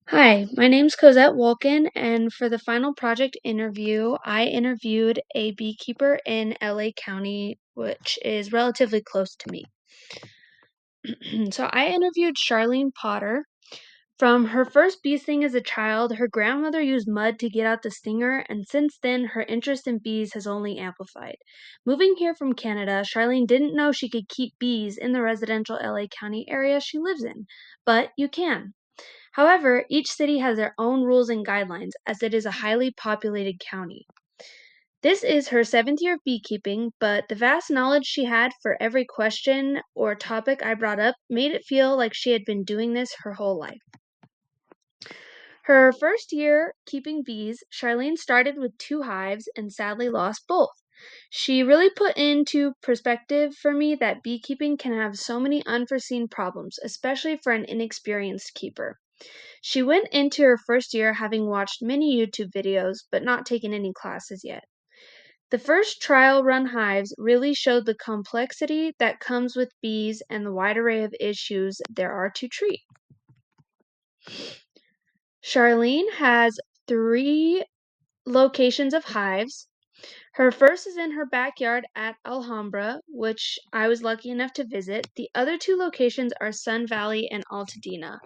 Hi, my name's Cosette Wolkin, and for the final project interview, I interviewed a beekeeper in LA County, which is relatively close to me. So I interviewed Charlene Potter. From her first bee sting as a child, her grandmother used mud to get out the stinger, and since then, her interest in bees has only amplified. Moving here from Canada, Charlene didn't know she could keep bees in the residential LA County area she lives in, but you can. However, each city has their own rules and guidelines as it is a highly populated county. This is her seventh year of beekeeping, but the vast knowledge she had for every question or topic I brought up made it feel like she had been doing this her whole life. Her first year keeping bees, Charlene started with 2 hives and sadly lost both. She really put into perspective for me that beekeeping can have so many unforeseen problems, especially for an inexperienced keeper. She went into her first year having watched many YouTube videos but not taken any classes yet. The first trial run hives really showed the complexity that comes with bees and the wide array of issues there are to treat. Charlene has 3 locations of hives. Her first is in her backyard at Alhambra, which I was lucky enough to visit. The other 2 locations are Sun Valley and Altadena.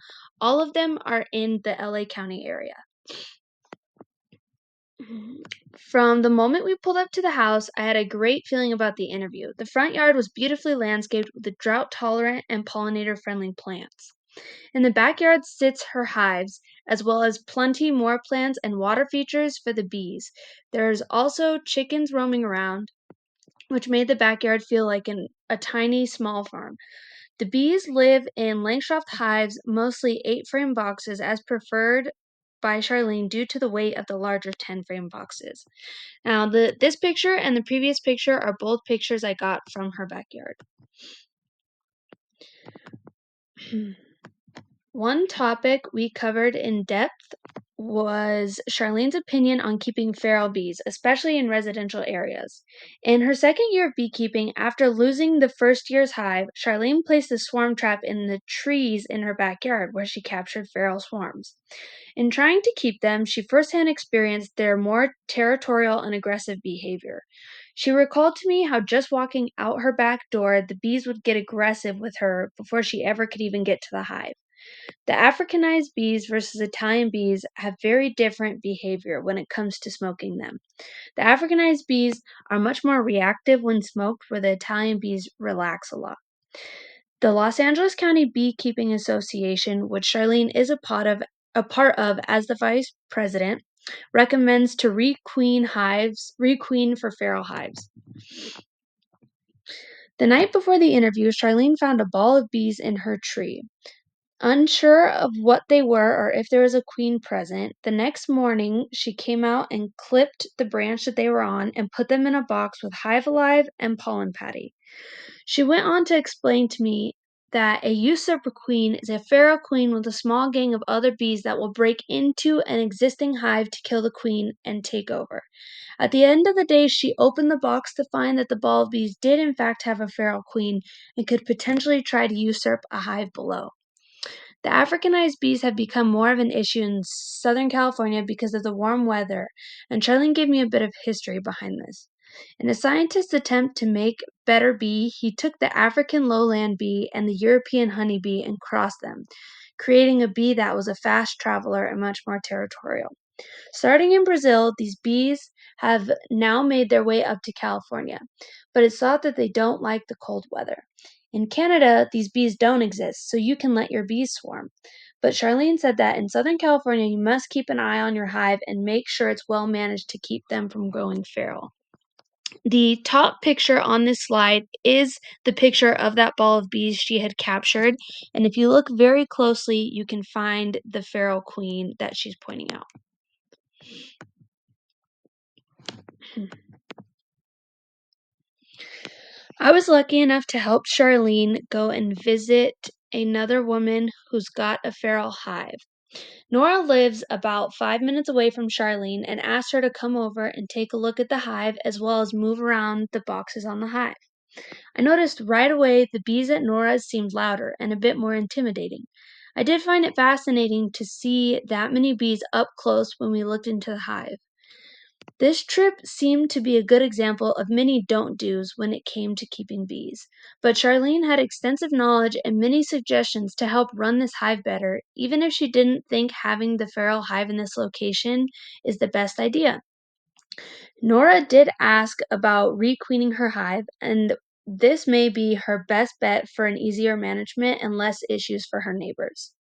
All of them are in the LA County area. From the moment we pulled up to the house, I had a great feeling about the interview. The front yard was beautifully landscaped with drought tolerant and pollinator friendly plants. In the backyard sits her hives, as well as plenty more plants and water features for the bees. There's also chickens roaming around, which made the backyard feel like a tiny, small farm. The bees live in Langstroth hives, mostly 8 frame boxes, as preferred by Charlene due to the weight of the larger 10 frame boxes. Now, this picture and the previous picture are both pictures I got from her backyard. One topic we covered in depth was Charlene's opinion on keeping feral bees, especially in residential areas. In her second year of beekeeping, after losing the first year's hive, Charlene placed a swarm trap in the trees in her backyard where she captured feral swarms. In trying to keep them, she firsthand experienced their more territorial and aggressive behavior. She recalled to me how just walking out her back door, the bees would get aggressive with her before she ever could even get to the hive. The Africanized bees versus Italian bees have very different behavior when it comes to smoking them. The Africanized bees are much more reactive when smoked, where the Italian bees relax a lot. The Los Angeles County Beekeeping Association, which Charlene is a part of as the vice president, recommends to requeen for feral hives. The night before the interview, Charlene found a ball of bees in her tree. Unsure of what they were or if there was a queen present, the next morning she came out and clipped the branch that they were on and put them in a box with Hive Alive and pollen patty. She went on to explain to me that a usurper queen is a feral queen with a small gang of other bees that will break into an existing hive to kill the queen and take over. At the end of the day, she opened the box to find that the ball of bees did in fact have a feral queen and could potentially try to usurp a hive below. The Africanized bees have become more of an issue in Southern California because of the warm weather, and Charlene gave me a bit of history behind this. In a scientist's attempt to make better bee, he took the African lowland bee and the European honeybee and crossed them, creating a bee that was a fast traveler and much more territorial. Starting in Brazil, these bees have now made their way up to California, but it's thought that they don't like the cold weather. In Canada, these bees don't exist, so you can let your bees swarm. But Charlene said that in Southern California, you must keep an eye on your hive and make sure it's well managed to keep them from growing feral. The top picture on this slide is the picture of that ball of bees she had captured, and if you look very closely, you can find the feral queen that she's pointing out. I was lucky enough to help Charlene go and visit another woman who's got a feral hive. Nora lives about 5 minutes away from Charlene and asked her to come over and take a look at the hive as well as move around the boxes on the hive. I noticed right away the bees at Nora's seemed louder and a bit more intimidating. I did find it fascinating to see that many bees up close when we looked into the hive. This trip seemed to be a good example of many don't do's when it came to keeping bees, but Charlene had extensive knowledge and many suggestions to help run this hive better, even if she didn't think having the feral hive in this location is the best idea. Nora did ask about requeening her hive, and this may be her best bet for an easier management and less issues for her neighbors.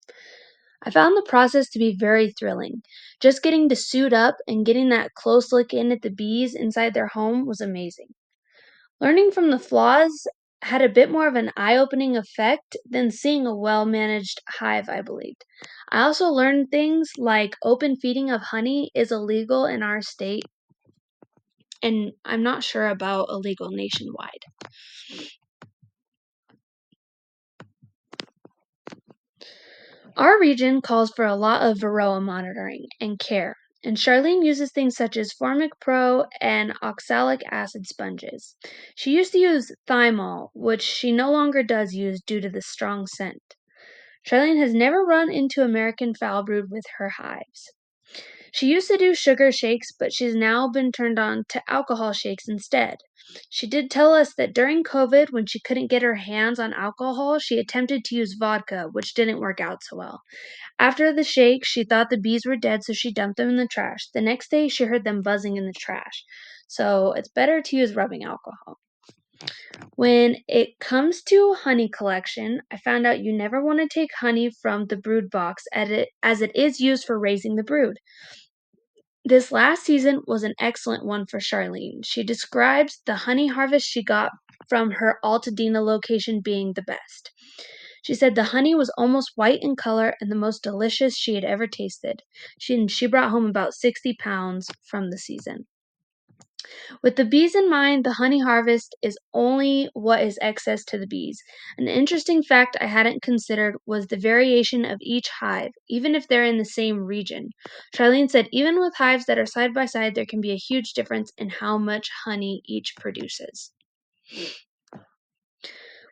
I found the process to be very thrilling. Just getting to suit up and getting that close look in at the bees inside their home was amazing. Learning from the flaws had a bit more of an eye opening effect than seeing a well managed hive, I believed. I also learned things like open feeding of honey is illegal in our state, and I'm not sure about illegal nationwide. Our region calls for a lot of varroa monitoring and care, and Charlene uses things such as Formic Pro and oxalic acid sponges. She used to use thymol, which she no longer does use due to the strong scent. Charlene has never run into American foul brood with her hives. She used to do sugar shakes, but she's now been turned on to alcohol shakes instead. She did tell us that during COVID, when she couldn't get her hands on alcohol, she attempted to use vodka, which didn't work out so well. After the shake, she thought the bees were dead, so she dumped them in the trash. The next day, she heard them buzzing in the trash. So it's better to use rubbing alcohol. When it comes to honey collection, I found out you never want to take honey from the brood box as it is used for raising the brood. This last season was an excellent one for Charlene. She describes the honey harvest she got from her Altadena location being the best. She said the honey was almost white in color and the most delicious she had ever tasted. She brought home about 60 pounds from the season. With the bees in mind, the honey harvest is only what is excess to the bees. An interesting fact I hadn't considered was the variation of each hive, even if they're in the same region. Charlene said even with hives that are side by side, there can be a huge difference in how much honey each produces.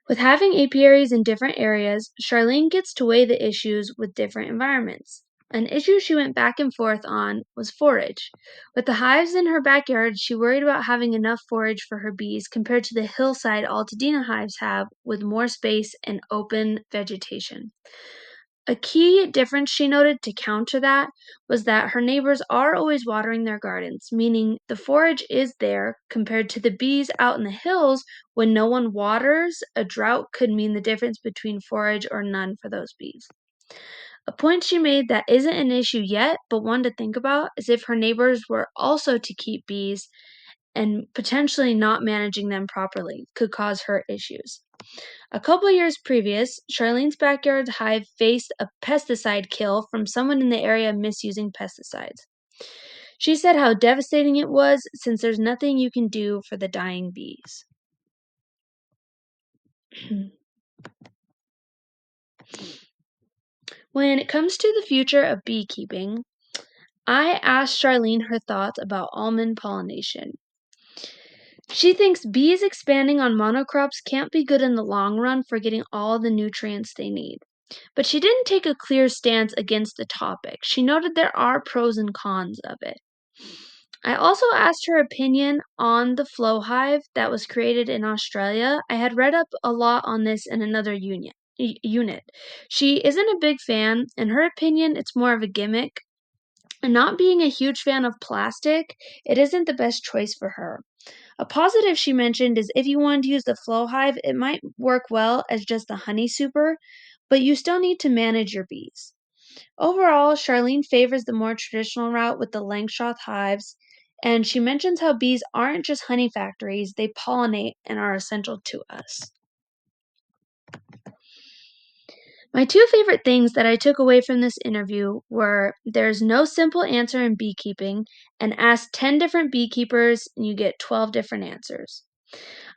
With having apiaries in different areas, Charlene gets to weigh the issues with different environments. An issue she went back and forth on was forage. With the hives in her backyard, she worried about having enough forage for her bees compared to the hillside Altadena hives have with more space and open vegetation. A key difference she noted to counter that was that her neighbors are always watering their gardens, meaning the forage is there compared to the bees out in the hills when no one waters. A drought could mean the difference between forage or none for those bees. A point she made that isn't an issue yet, but one to think about, is if her neighbors were also to keep bees and potentially not managing them properly could cause her issues. A couple years previous, Charlene's backyard hive faced a pesticide kill from someone in the area misusing pesticides. She said how devastating it was since there's nothing you can do for the dying bees. When it comes to the future of beekeeping, I asked Charlene her thoughts about almond pollination. She thinks bees expanding on monocrops can't be good in the long run for getting all the nutrients they need. But she didn't take a clear stance against the topic. She noted there are pros and cons of it. I also asked her opinion on the flow hive that was created in Australia. I had read up a lot on this in another unit. She isn't a big fan. In her opinion, it's more of a gimmick. And not being a huge fan of plastic, it isn't the best choice for her. A positive she mentioned is if you wanted to use the flow hive, it might work well as just a honey super, but you still need to manage your bees. Overall, Charlene favors the more traditional route with the Langstroth hives, and she mentions how bees aren't just honey factories, they pollinate and are essential to us. My two favorite things that I took away from this interview were there's no simple answer in beekeeping, and ask 10 different beekeepers and you get 12 different answers.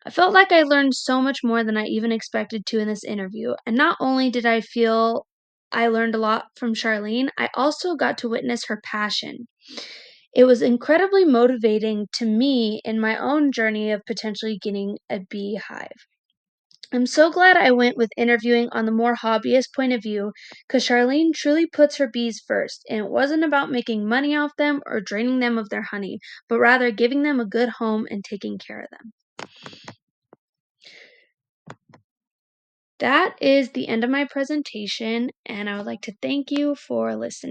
I felt like I learned so much more than I even expected to in this interview, and not only did I feel I learned a lot from Charlene, I also got to witness her passion. It was incredibly motivating to me in my own journey of potentially getting a beehive. I'm so glad I went with interviewing on the more hobbyist point of view because Charlene truly puts her bees first, and it wasn't about making money off them or draining them of their honey, but rather giving them a good home and taking care of them. That is the end of my presentation, and I would like to thank you for listening.